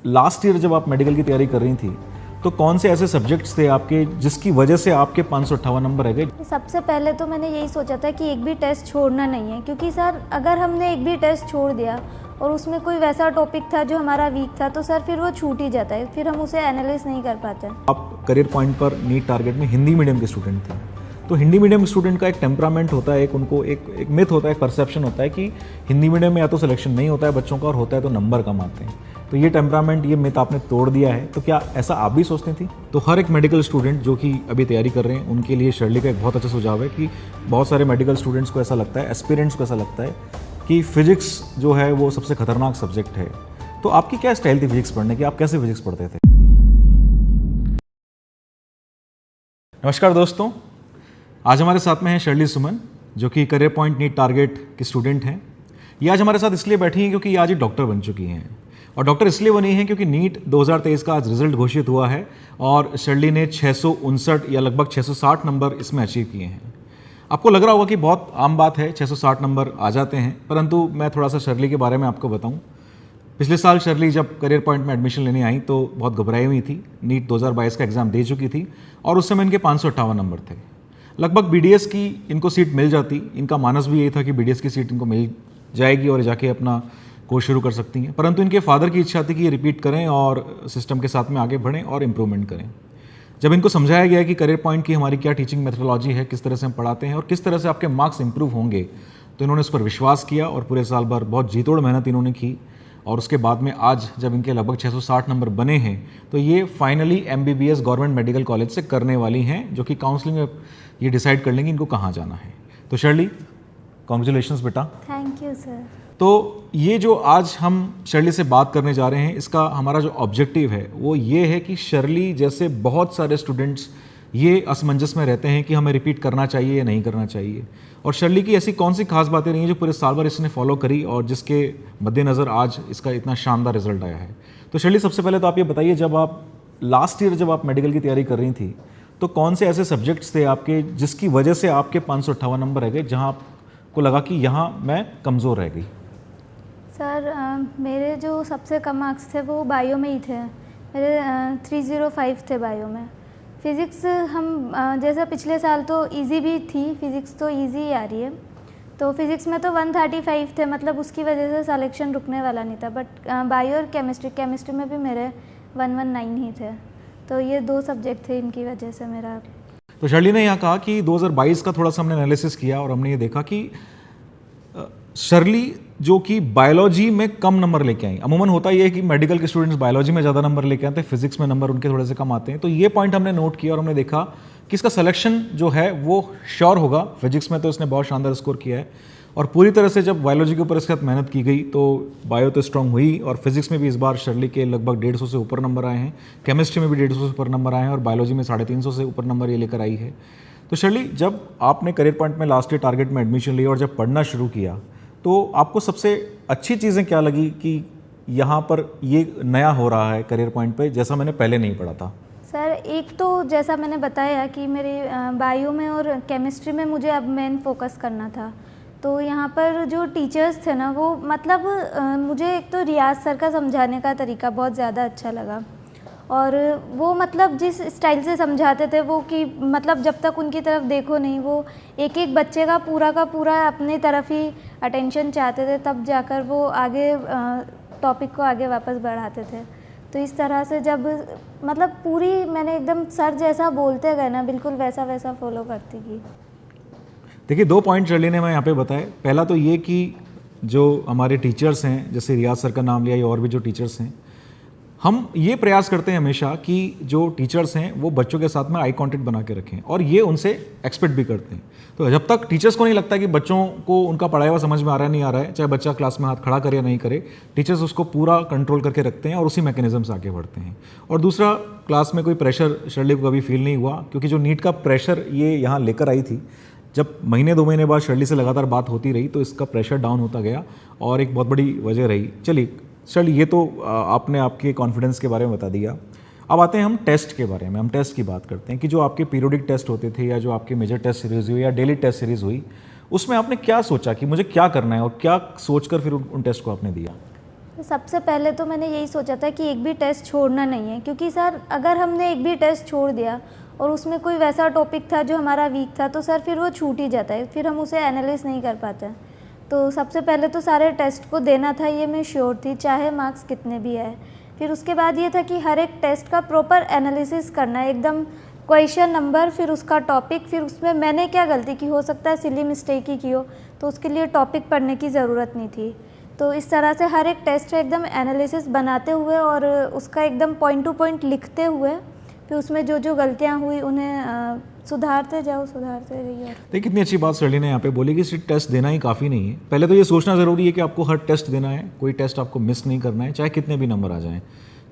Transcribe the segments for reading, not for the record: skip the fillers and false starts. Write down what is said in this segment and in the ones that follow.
Last year जब आप medical की तैयारी कर रही थी तो कौन से ऐसे सब्जेक्ट्स थे आपके जिसकी वजह से आपके 558 नंबर रह गए? सबसे पहले तो मैंने यही सोचा था कि एक भी टेस्ट छोड़ना नहीं है, क्योंकि सर अगर हमने एक भी टेस्ट छोड़ दिया और उसमें कोई वैसा टॉपिक था जो हमारा वीक था तो सर फिर वो छूट ही जाता है, फिर हम उसे एनालाइज नहीं कर पाते। आप करियर पॉइंट पर नीट टारगेट में हिंदी मीडियम के स्टूडेंट थे, तो हिंदी मीडियम स्टूडेंट का एक टेम्परामेंट होता है, एक मिथ होता है, एक परसेप्शन होता है कि हिंदी मीडियम में या तो सिलेक्शन नहीं होता है बच्चों का और होता है तो नंबर कम आते हैं। तो ये टेम्परामेंट, ये मिथ आपने तोड़ दिया है। तो क्या ऐसा आप भी सोचती थी? तो हर एक मेडिकल स्टूडेंट जो कि अभी तैयारी कर रहे हैं उनके लिए शर्ली का एक बहुत अच्छा सुझाव है कि बहुत सारे मेडिकल स्टूडेंट्स को ऐसा लगता है, एस्पिरेंट्स को ऐसा लगता है कि फिजिक्स जो है वो सबसे खतरनाक सब्जेक्ट है। तो आपकी क्या स्टाइल थी फिजिक्स पढ़ने की? आप कैसे फिजिक्स पढ़ते थे? नमस्कार दोस्तों, आज हमारे साथ में है शर्ली सुमन जो कि करियर पॉइंट नीट टारगेट की स्टूडेंट हैं। ये आज हमारे साथ इसलिए बैठी हैं क्योंकि आज ये डॉक्टर बन चुकी हैं, और डॉक्टर इसलिए बनी हैं क्योंकि नीट 2023 का आज रिजल्ट घोषित हुआ है और शर्ली ने 659 या लगभग 660 नंबर इसमें अचीव किए हैं। आपको लग रहा होगा कि बहुत आम बात है, 660 नंबर आ जाते हैं, परंतु मैं थोड़ा सा शर्ली के बारे में आपको बताऊं। पिछले साल शर्ली जब करियर पॉइंट में एडमिशन लेने आई तो बहुत घबराई हुई थी। नीट 2022 का एग्ज़ाम दे चुकी थी और उस समय इनके 558 नंबर थे। लगभग बीडीएस की इनको सीट मिल जाती, इनका मानस भी यही था कि बीडीएस की सीट इनको मिल जाएगी और जाके अपना कोर्स शुरू कर सकती हैं, परंतु इनके फादर की इच्छा थी कि ये रिपीट करें और सिस्टम के साथ में आगे बढ़ें और इम्प्रूवमेंट करें। जब इनको समझाया गया कि करियर पॉइंट की हमारी क्या टीचिंग मेथोडोलॉजी है, किस तरह से हम पढ़ाते हैं और किस तरह से आपके मार्क्स इंप्रूव होंगे, तो इन्होंने उस पर विश्वास किया और पूरे साल भर बहुत जीतोड़ मेहनत इन्होंने की। और उसके बाद में आज जब इनके लगभग 660 नंबर बने हैं तो ये finally MBBS government medical college से करने वाली हैं, जो कि काउंसलिंग में ये डिसाइड कर लेंगे इनको कहाँ जाना है। तो शर्ली, कॉन्ग्रेचुलेशंस बेटा। Thank you sir. तो ये जो आज हम शर्ली से बात करने जा रहे हैं, इसका हमारा जो ऑब्जेक्टिव है वो ये है कि शर्ली जैसे बहुत सारे स्टूडेंट्स ये असमंजस में रहते हैं कि हमें रिपीट करना चाहिए या नहीं करना चाहिए, और शर्ली की ऐसी कौन सी खास बातें रही हैं जो पूरे साल भर इसने फॉलो करी और जिसके मद्देनज़र आज इसका इतना शानदार रिजल्ट आया है। तो शर्ली, सबसे पहले तो आप ये बताइए, जब आप लास्ट ईयर जब आप मेडिकल की तैयारी कर रही थी तो कौन से ऐसे सब्जेक्ट्स थे आपके जिसकी वजह से आपके 558 नंबर रह गए, जहाँ आपको लगा कि यहाँ मैं कमज़ोर रह गई? सर मेरे जो सबसे कम मार्क्स थे वो बायो में ही थे। मेरे 305 थे बायो में। फ़िज़िक्स हम जैसा पिछले साल तो इजी भी थी, फ़िज़िक्स तो इजी ही आ रही है, तो फ़िज़िक्स में तो 135 थे, मतलब उसकी वजह से सिलेक्शन रुकने वाला नहीं था। बट बायो और केमिस्ट्री में भी मेरे 119 ही थे, तो ये दो सब्जेक्ट थे इनकी वजह से मेरा। तो शर्ली ने यहाँ कहा कि 2022 का थोड़ा सा हमने एनालिसिस किया और हमने ये देखा कि शर्ली जो कि बायोलॉजी में कम नंबर लेके आई। अमूमन होता ये है कि मेडिकल के स्टूडेंट्स बायोलॉजी में ज़्यादा नंबर लेके आते हैं, फिजिक्स में नंबर उनके थोड़े से कम आते हैं। तो ये पॉइंट हमने नोट किया और हमने देखा कि इसका सिलेक्शन जो है वो श्योर होगा। फिजिक्स में तो इसने बहुत शानदार स्कोर किया है और पूरी तरह से जब बायोलॉजी के ऊपर इसके साथ मेहनत की गई तो बायो तो स्ट्रॉन्ग हुई, और फिजिक्स में भी इस बार शर्ली के लगभग 150 से ऊपर नंबर आए हैं, केमिस्ट्री में भी 150 से ऊपर नंबर आए हैं और बायोलॉजी में 350 से ऊपर नंबर ये लेकर आई है। तो शर्ली, जब आपने करियर पॉइंट में लास्ट ईयर टारगेट में एडमिशन लिया और जब पढ़ना शुरू किया तो आपको सबसे अच्छी चीज़ें क्या लगी कि यहाँ पर ये नया हो रहा है करियर पॉइंट पे, जैसा मैंने पहले नहीं पढ़ा था? सर एक तो जैसा मैंने बताया कि मेरे बायो में और केमिस्ट्री में मुझे अब मेन फोकस करना था, तो यहाँ पर जो टीचर्स थे ना वो मतलब मुझे एक तो रियाज सर का समझाने का तरीका बहुत ज़्यादा अच्छा लगा, और वो मतलब जिस स्टाइल से समझाते थे वो कि मतलब जब तक उनकी तरफ देखो नहीं, वो एक एक बच्चे का पूरा अपनी तरफ ही अटेंशन चाहते थे, तब जाकर वो आगे टॉपिक को आगे वापस बढ़ाते थे। तो इस तरह से जब मतलब पूरी मैंने एकदम सर जैसा बोलते गए ना, बिल्कुल वैसा फॉलो करती गई। देखिए, 2 पॉइंट शर्ली ने मैं यहाँ पे बताए। पहला तो ये कि जो हमारे टीचर्स हैं, जैसे रियाज सर का नाम लिया या और भी जो टीचर्स हैं, हम ये प्रयास करते हैं हमेशा कि जो टीचर्स हैं वो बच्चों के साथ में आई कांटेक्ट बना के रखें, और ये उनसे एक्सपेक्ट भी करते हैं। तो जब तक टीचर्स को नहीं लगता कि बच्चों को उनका पढ़ाया हुआ समझ में आ रहा है नहीं आ रहा है, चाहे बच्चा क्लास में हाथ खड़ा करे या नहीं करे, टीचर्स उसको पूरा कंट्रोल करके रखते हैं और उसी मैकेनिज्म से आगे बढ़ते हैं। और दूसरा, क्लास में कोई प्रेशर शर्ली को कभी फील नहीं हुआ, क्योंकि जो नीट का प्रेशर ये यहाँ लेकर आई थी, जब महीने 2 महीने बाद शर्ली से लगातार बात होती रही तो इसका प्रेशर डाउन होता गया और एक बहुत बड़ी वजह रही। चलिए शर्ली, ये तो आपने आपके कॉन्फिडेंस के बारे में बता दिया। अब आते हैं हम टेस्ट के बारे में। हम टेस्ट की बात करते हैं कि जो आपके पीरियोडिक टेस्ट होते थे या जो आपके मेजर टेस्ट सीरीज हुई या डेली टेस्ट सीरीज हुई, उसमें आपने क्या सोचा कि मुझे क्या करना है और क्या सोचकर फिर उन टेस्ट को आपने दिया? सबसे पहले तो मैंने यही सोचा था कि एक भी टेस्ट छोड़ना नहीं है, क्योंकि सर अगर हमने एक भी टेस्ट छोड़ दिया और उसमें कोई वैसा टॉपिक था जो हमारा वीक था, तो सर फिर वो छूट ही जाता है, फिर हम उसे एनालाइज नहीं कर पाते। तो सबसे पहले तो सारे टेस्ट को देना था, ये मैं श्योर थी, चाहे मार्क्स कितने भी आए। फिर उसके बाद ये था कि हर एक टेस्ट का प्रॉपर एनालिसिस करना है, एकदम क्वेश्चन नंबर, फिर उसका टॉपिक, फिर उसमें मैंने क्या गलती की, हो सकता है सिली मिस्टेक ही की हो, तो उसके लिए टॉपिक पढ़ने की ज़रूरत नहीं थी। तो इस तरह से हर एक टेस्ट का एकदम एनालिसिस बनाते हुए और उसका एकदम पॉइंट टू पॉइंट लिखते हुए, फिर उसमें जो जो गलतियाँ हुई उन्हें सुधारते रहिए। देखिए कितनी अच्छी बात शर्ली ने यहाँ पे बोली कि सिर्फ टेस्ट देना ही काफ़ी नहीं है। पहले तो ये सोचना ज़रूरी है कि आपको हर टेस्ट देना है, कोई टेस्ट आपको मिस नहीं करना है, चाहे कितने भी नंबर आ जाएं।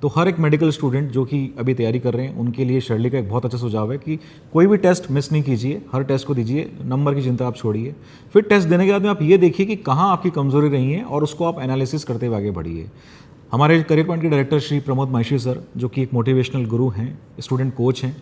तो हर एक मेडिकल स्टूडेंट जो कि अभी तैयारी कर रहे हैं उनके लिए शर्ली का एक बहुत अच्छा सुझाव है कि कोई भी टेस्ट मिस नहीं कीजिए, हर टेस्ट को दीजिए, नंबर की चिंता आप छोड़िए। फिर टेस्ट देने के बाद में आप ये देखिए कि कहाँ आपकी कमजोरी रही है और उसको आप एनालिसिस करते हुए आगे बढ़िए। हमारे करियर पॉइंट के डायरेक्टर श्री प्रमोद माहेश्वरी सर, जो कि एक मोटिवेशनल गुरु हैं, स्टूडेंट कोच हैं,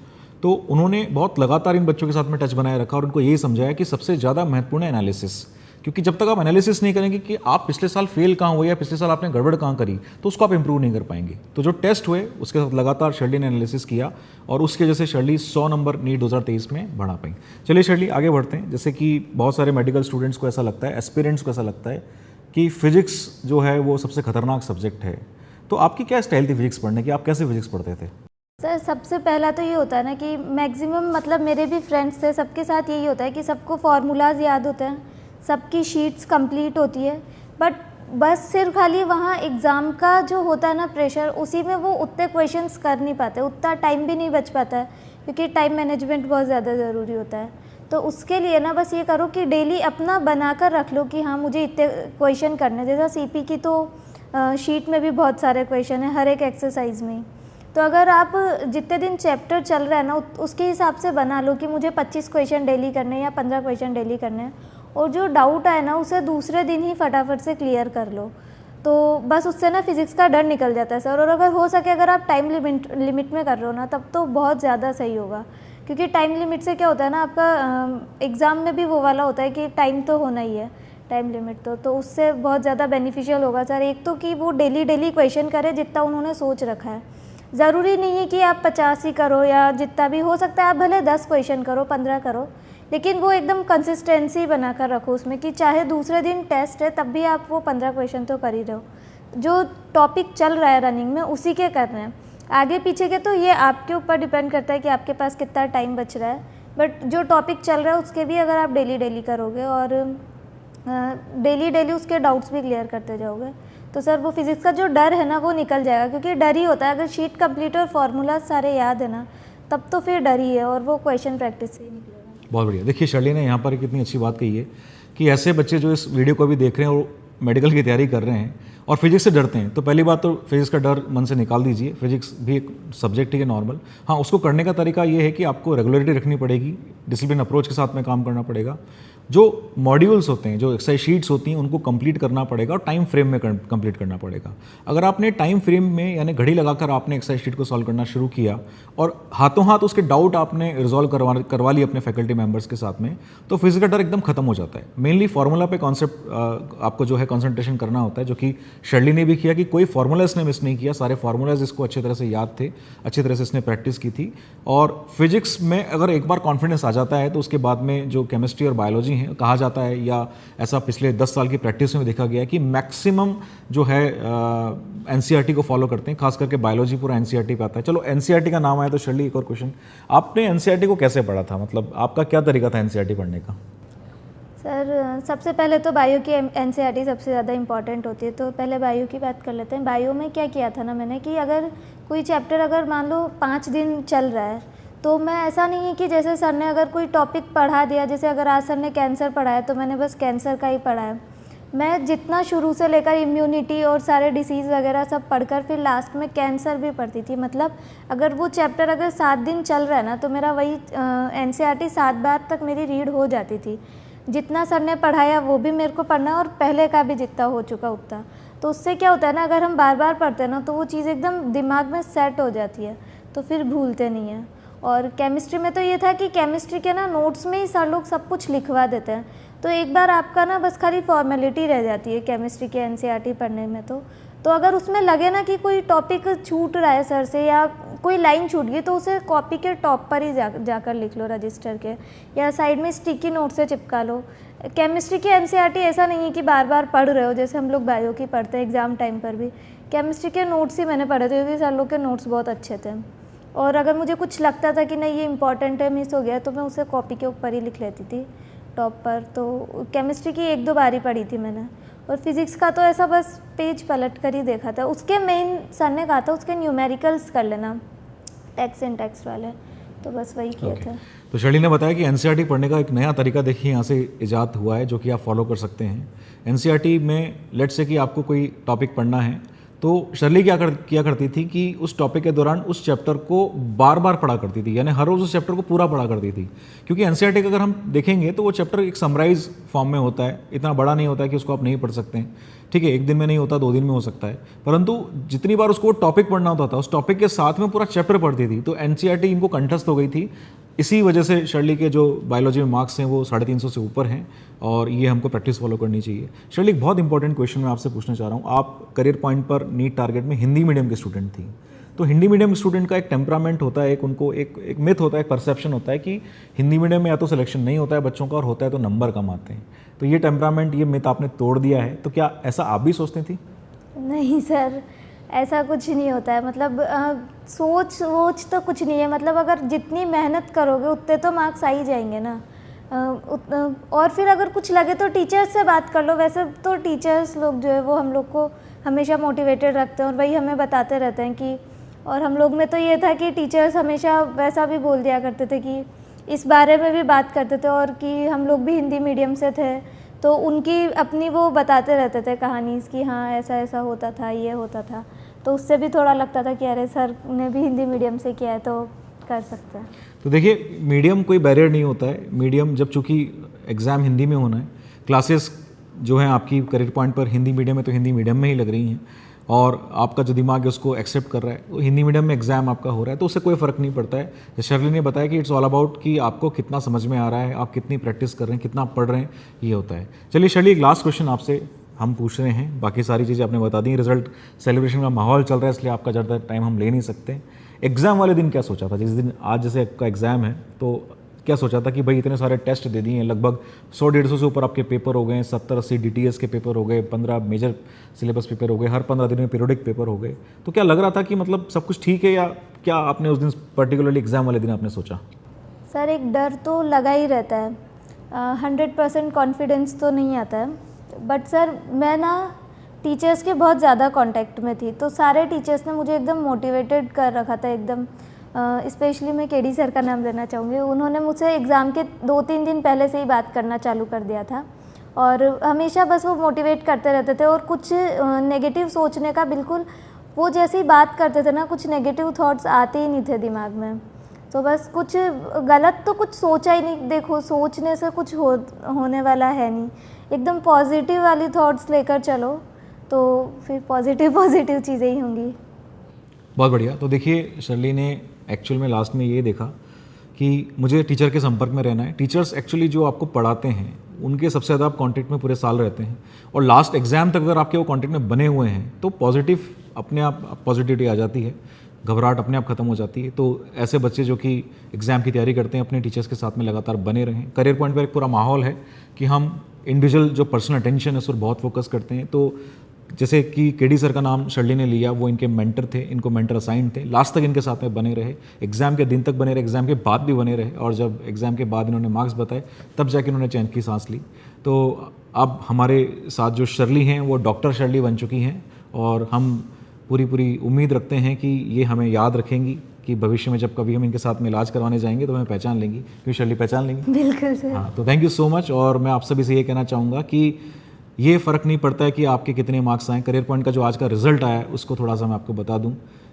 तो उन्होंने बहुत लगातार इन बच्चों के साथ में टच बनाए रखा और उनको यही समझाया कि सबसे ज़्यादा महत्वपूर्ण है एनालिसिस। क्योंकि जब तक आप एनालिसिस नहीं करेंगे कि आप पिछले साल फेल कहाँ हुए या पिछले साल आपने गड़बड़ कहाँ करी, तो उसको आप इंप्रूव नहीं कर पाएंगे। तो जो टेस्ट हुए उसके साथ लगातार शर्ली ने एनालिसिस किया और उसकी वजह से शर्ली 100 नंबर नीट 2023 में बढ़ा पाई। चलिए शर्ली आगे बढ़ते हैं। जैसे कि बहुत सारे मेडिकल स्टूडेंट्स को ऐसा लगता है, एस्पिरेंट्स को ऐसा लगता है कि फिजिक्स जो है वो सबसे खतरनाक सब्जेक्ट है। तो आपकी क्या स्टाइल थी फिजिक्स पढ़ने की, आप कैसे फिजिक्स पढ़ते थे? सर सबसे पहला तो ये होता है ना कि मैक्सिमम मतलब मेरे भी फ्रेंड्स थे, सबके साथ यही होता है कि सबको फार्मूलाज याद होते हैं, सबकी शीट्स कंप्लीट होती है, बट बस सिर्फ खाली वहाँ एग्ज़ाम का जो होता है ना प्रेशर, उसी में वो उतने क्वेश्चंस कर नहीं पाते, उतना टाइम भी नहीं बच पाता है, क्योंकि टाइम मैनेजमेंट बहुत ज़्यादा ज़रूरी होता है। तो उसके लिए ना बस ये करो कि डेली अपना बनाकर रख लो कि हाँ मुझे इतने क्वेश्चन करने। जैसा सीपी की तो शीट में भी बहुत सारे क्वेश्चन है हर एक एक्सरसाइज में। तो अगर आप जितने दिन चैप्टर चल रहा है ना उसके हिसाब से बना लो कि मुझे 25 क्वेश्चन डेली करने हैं या 15 क्वेश्चन डेली करने हैं, और जो डाउट आए ना उसे दूसरे दिन ही फटाफट से क्लियर कर लो। तो बस उससे ना फिज़िक्स का डर निकल जाता है सर। और अगर हो सके अगर आप टाइम लिमिट में कर रहे हो ना, तब तो बहुत ज़्यादा सही होगा, क्योंकि टाइम लिमिट से क्या होता है ना, आपका एग्ज़ाम में भी वो वाला होता है कि टाइम तो होना ही है, टाइम लिमिट तो उससे बहुत ज़्यादा बेनिफिशियल होगा सर। एक तो कि वो डेली क्वेश्चन करे जितना उन्होंने सोच रखा है। ज़रूरी नहीं है कि आप 50 ही करो या जितना भी हो सकता है आप भले 10 क्वेश्चन करो, 15 करो, लेकिन वो एकदम कंसिस्टेंसी बनाकर रखो उसमें कि चाहे दूसरे दिन टेस्ट है तब भी आप वो 15 क्वेश्चन तो कर ही रहो। जो टॉपिक चल रहा है रनिंग में उसी के कर रहे हैं, आगे पीछे के तो ये आपके ऊपर डिपेंड करता है कि आपके पास कितना टाइम बच रहा है, बट जो टॉपिक चल रहा है उसके भी अगर आप डेली करोगे और डेली उसके डाउट्स भी क्लियर करते जाओगे, तो सर वो फिज़िक्स का जो डर है ना वो निकल जाएगा। क्योंकि डर ही होता है, अगर शीट कंप्लीट और फार्मूला सारे याद है ना तब तो फिर डर ही है, और वो क्वेश्चन प्रैक्टिस से ही निकलेगा। बहुत बढ़िया। देखिए शर्ली ने यहाँ पर कितनी अच्छी बात कही है कि ऐसे बच्चे जो इस वीडियो को भी देख रहे हैं और मेडिकल की तैयारी कर रहे हैं और फिजिक्स से डरते हैं, तो पहली बात तो फिजिक्स का डर मन से निकाल दीजिए। फिजिक्स भी एक सब्जेक्ट ही है नॉर्मल। हाँ, उसको करने का तरीका ये है कि आपको रेगुलरिटी रखनी पड़ेगी, डिसिप्लिन अप्रोच के साथ में काम करना पड़ेगा। जो मॉड्यूल्स होते हैं, जो एक्सरसाइज शीट्स होती हैं, उनको कंप्लीट करना पड़ेगा और टाइम फ्रेम में कंप्लीट करना पड़ेगा। अगर आपने टाइम फ्रेम में यानी घड़ी लगाकर आपने एक्सरसाइज शीट को सॉल्व करना शुरू किया और हाथों हाथ उसके डाउट आपने रिजॉल्व करवा लिए अपने फैकल्टी मेंबर्स के साथ में, तो फिजिक्स का डर एकदम खत्म हो जाता है। मेनली फार्मूला पे कॉन्सेप्ट आपको जो है कंसंट्रेशन करना होता है, जो कि शर्ली ने भी किया कि कोई फार्मूला इसने मिस नहीं किया, सारे फार्मूलाज इसको अच्छी तरह से याद थे, अच्छी तरह से इसने प्रैक्टिस की थी। और फिजिक्स में अगर एक बार कॉन्फिडेंस आ जाता है तो उसके बाद में जो केमिस्ट्री और बायोलॉजी है, कहा जाता है या ऐसा पिछले 10 साल की प्रैक्टिस में देखा गया है कि मैक्सिमम जो है एनसीईआरटी को फॉलो करते हैं, खास करके बायोलॉजी पूरा एनसीईआरटी पे आता है। चलो एनसीईआरटी का नाम आया तो शर्ली एक और क्वेश्चन, आपने एनसीईआरटी को कैसे पढ़ा था, मतलब आपका क्या तरीका था एनसीईआरटी पढ़ने का? सर सबसे पहले तो बायो की एनसीईआरटी सबसे ज़्यादा इंपॉर्टेंट होती है, तो पहले बायो की बात कर लेते हैं। बायो में क्या किया था ना मैंने कि अगर कोई चैप्टर अगर मान लो 5 दिन चल रहा है, तो मैं ऐसा नहीं है कि जैसे सर ने अगर कोई टॉपिक पढ़ा दिया, जैसे अगर आज सर ने कैंसर पढ़ाया तो मैंने बस कैंसर का ही पढ़ा है। मैं जितना शुरू से लेकर इम्यूनिटी और सारे डिसीज़ वगैरह सब पढ़कर फिर लास्ट में कैंसर भी पढ़ती थी। मतलब अगर वो चैप्टर अगर 7 दिन चल रहा है ना, तो मेरा वही एनसीईआरटी 7 बार तक मेरी रीड हो जाती थी। जितना सर ने पढ़ाया वो भी मेरे को पढ़ना है और पहले का भी जितना हो चुका उतना। तो उससे क्या होता है ना, अगर हम बार बार पढ़ते हैं ना तो वो चीज़ एकदम दिमाग में सेट हो जाती है, तो फिर भूलते नहीं हैं। और केमिस्ट्री में तो ये था कि केमिस्ट्री के ना नोट्स में ही सर लोग सब कुछ लिखवा देते हैं, तो एक बार आपका ना बस खाली फॉर्मेलिटी रह जाती है केमिस्ट्री के एनसीईआरटी पढ़ने में। तो तो अगर उसमें लगे ना कि कोई टॉपिक छूट रहा है सर से या कोई लाइन छूट गई, तो उसे कॉपी के टॉप पर ही जाकर लिख लो रजिस्टर के, या साइड में स्टिकी नोट से चिपका लो। केमिस्ट्री की एनसीईआरटी ऐसा नहीं है कि बार बार पढ़ रहे हो, जैसे हम लोग बायो की पढ़ते हैं एग्ज़ाम टाइम पर भी। केमिस्ट्री के नोट्स ही मैंने पढ़े थे, क्योंकि सर लोग के नोट्स बहुत अच्छे थे। और अगर मुझे कुछ लगता था कि नहीं ये इंपॉर्टेंट है, मिस हो गया, तो मैं उसे कॉपी के ऊपर ही लिख लेती थी टॉप पर। तो केमिस्ट्री की 1-2 बार ही पढ़ी थी मैंने। और फिज़िक्स का तो ऐसा बस पेज पलट कर ही देखा था। उसके मेन सर ने कहा था उसके न्यूमेरिकल्स कर लेना, टेक्स्ट सिंटैक्स वाले, तो बस वही किए थे। तो शर्ली ने बताया कि एनसीईआरटी पढ़ने का एक नया तरीका देखिए यहाँ से इजाद हुआ है, जो कि आप फॉलो कर सकते हैं। एनसीईआरटी में लेट्स से कि आपको कोई टॉपिक पढ़ना है, तो शर्ली किया करती थी कि उस टॉपिक के दौरान उस चैप्टर को बार बार पढ़ा करती थी, यानी हर रोज़ उस चैप्टर को पूरा पढ़ा करती थी। क्योंकि एनसीईआरटी का अगर हम देखेंगे तो वो चैप्टर एक समराइज फॉर्म में होता है, इतना बड़ा नहीं होता है कि उसको आप नहीं पढ़ सकते हैं। ठीक है, 1 दिन में नहीं होता, 2 दिन में हो सकता है, परंतु जितनी बार उसको टॉपिक पढ़ना होता था, उस टॉपिक के साथ में पूरा चैप्टर पढ़ती थी। तो एनसीईआरटी इनको कंठस्थ हो गई थी। इसी वजह से शर्ली के जो बायोलॉजी में मार्क्स हैं वो 350 से ऊपर हैं, और ये हमको प्रैक्टिस फॉलो करनी चाहिए। शर्ली, एक बहुत इंपॉर्टेंट क्वेश्चन मैं आपसे पूछना चाह रहा हूँ। आप करियर पॉइंट पर नीट टारगेट में हिंदी मीडियम के स्टूडेंट थी, तो हिंदी मीडियम स्टूडेंट का एक टेम्परामेंट होता है, उनको एक मिथ होता है, एक परसेप्शन होता है कि हिंदी मीडियम में या तो सिलेक्शन नहीं होता है बच्चों का, और होता है तो नंबर कम आते हैं। तो ये टेम्परामेंट, ये मिथ आपने तोड़ दिया है। तो क्या ऐसा आप भी सोचती थी? नहीं सर, ऐसा कुछ नहीं होता है। मतलब सोच तो कुछ नहीं है। मतलब अगर जितनी मेहनत करोगे उतने तो मार्क्स आ ही जाएंगे ना। और फिर अगर कुछ लगे तो टीचर्स से बात कर लो। वैसे तो टीचर्स लोग जो है वो हम लोग को हमेशा मोटिवेटेड रखते हैं, और वही हमें बताते रहते हैं कि, और हम लोग में तो ये था कि टीचर्स हमेशा वैसा भी बोल दिया करते थे कि इस बारे में भी बात करते थे, और कि हम लोग भी हिंदी मीडियम से थे तो उनकी अपनी वो बताते रहते थे कहानी कि हाँ ऐसा ऐसा होता था, ये होता था। तो उससे भी थोड़ा लगता था कि अरे सर ने भी हिंदी मीडियम से किया है तो कर सकते हैं। तो देखिए, मीडियम कोई बैरियर नहीं होता है। मीडियम जब चूँकि एग्ज़ाम हिंदी में होना है, क्लासेस जो हैं आपकी करियर पॉइंट पर हिंदी मीडियम में, तो हिंदी मीडियम में ही लग रही हैं, और आपका जो दिमाग है उसको एक्सेप्ट कर रहा है, तो हिंदी मीडियम में एग्जाम आपका हो रहा है, तो उससे कोई फ़र्क नहीं पड़ता है। जैसे शर्ली ने बताया कि इट्स ऑल अबाउट कि आपको कितना समझ में आ रहा है, आप कितनी प्रैक्टिस कर रहे हैं, कितना पढ़ रहे हैं, ये होता है। चलिए शर्ली, एक लास्ट क्वेश्चन आपसे हम पूछ रहे हैं, बाकी सारी चीज़ें आपने बता दी। रिजल्ट सेलिब्रेशन का माहौल चल रहा है, इसलिए आपका ज़्यादा टाइम हम ले नहीं सकते। एग्ज़ाम वाले दिन क्या सोचा था? जिस दिन आज जैसे आपका एग्ज़ाम है, तो क्या सोचा था कि भाई इतने सारे टेस्ट दे दिए हैं, लगभग 100-150 से ऊपर आपके पेपर हो गए, 70-80 DTS के पेपर हो गए, 15 मेजर सिलेबस पेपर हो गए, हर 15 दिन में पीरियोडिक पेपर हो गए, तो क्या लग रहा था कि मतलब सब कुछ ठीक है, या क्या आपने उस दिन पर्टिकुलरली एग्ज़ाम वाले दिन आपने सोचा? सर एक डर तो लगा ही रहता है, 100% कॉन्फिडेंस तो नहीं आता है। बट सर मैं ना टीचर्स के बहुत ज़्यादा कांटेक्ट में थी, तो सारे टीचर्स ने मुझे एकदम मोटिवेटेड कर रखा था एकदम। स्पेशली मैं केडी सर का नाम लेना चाहूँगी। उन्होंने मुझसे एग्ज़ाम के 2-3 दिन पहले से ही बात करना चालू कर दिया था, और हमेशा बस वो मोटिवेट करते रहते थे, और कुछ नेगेटिव सोचने का बिल्कुल, वो जैसे ही बात करते थे ना, कुछ नेगेटिव थॉट्स आते ही नहीं थे दिमाग में। तो बस कुछ गलत तो कुछ सोचा ही नहीं। देखो सोचने से कुछ होने वाला है नहीं, एकदम पॉजिटिव वाली थॉट्स लेकर चलो तो फिर पॉजिटिव चीज़ें ही होंगी। बहुत बढ़िया। तो देखिए शर्ली ने एक्चुअल में लास्ट में ये देखा कि मुझे टीचर के संपर्क में रहना है। टीचर्स एक्चुअली जो आपको पढ़ाते हैं उनके सबसे ज़्यादा आप कॉन्टेक्ट में पूरे साल रहते हैं, और लास्ट एग्ज़ाम तक अगर आपके वो कॉन्टेक्ट में बने हुए हैं तो पॉजिटिव अपने आप पॉजिटिविटी आ जाती है, घबराहट अपने आप खत्म हो जाती है। तो ऐसे बच्चे जो कि एग्ज़ाम की तैयारी करते हैं अपने टीचर्स के साथ में लगातार बने रहें। करियर पॉइंट पर एक पूरा माहौल है कि हम इंडिविजुअल जो पर्सनल अटेंशन है उस पर बहुत फोकस करते हैं। तो जैसे कि केडी सर का नाम शर्ली ने लिया, वो इनके मेंटर थे, इनको मेंटर असाइन थे, लास्ट तक इनके साथ में बने रहे, एग्ज़ाम के दिन तक बने रहे, एग्ज़ाम के बाद भी बने रहे, और जब एग्ज़ाम के बाद इन्होंने मार्क्स बताए तब जाके इन्होंने चैन की सांस ली। तो अब हमारे साथ जो शर्ली हैं वो डॉक्टर शर्ली बन चुकी हैं, और हम पूरी उम्मीद रखते हैं कि ये हमें याद रखेंगी कि भविष्य में जब कभी हम इनके साथ में इलाज करवाने जाएंगे तो हमें पहचान लेंगी। क्यों शर्ली, पहचान लेंगी? बिल्कुल सर। हाँ, तो थैंक यू सो मच। और मैं आप सभी से ये कहना चाहूँगा कि ये फ़र्क नहीं पड़ता है कि आपके कितने मार्क्स आए। करियर पॉइंट का जो आज का रिजल्ट आया है उसको थोड़ा सा मैं आपको बता दूं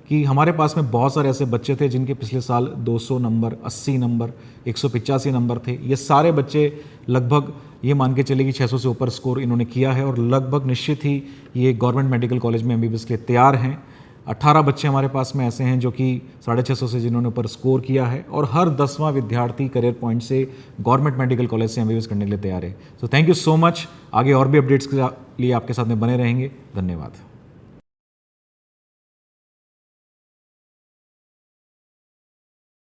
कि हमारे पास में बहुत सारे ऐसे बच्चे थे जिनके पिछले साल 200 नंबर, 80 नंबर, 185 नंबर थे। ये सारे बच्चे लगभग ये मान के चले कि 600 से ऊपर स्कोर इन्होंने किया है, और लगभग निश्चित ही ये गवर्नमेंट मेडिकल कॉलेज में MBBS के लिए तैयार हैं। 18 बच्चे हमारे पास में ऐसे हैं जो कि 650 से जिन्होंने ऊपर स्कोर किया है, और हर 10वां विद्यार्थी करियर पॉइंट से गवर्नमेंट मेडिकल कॉलेज से MBBS करने के लिए तैयार है। So thank you so much. आगे और भी अपडेट्स के लिए आपके साथ में बने रहेंगे। धन्यवाद।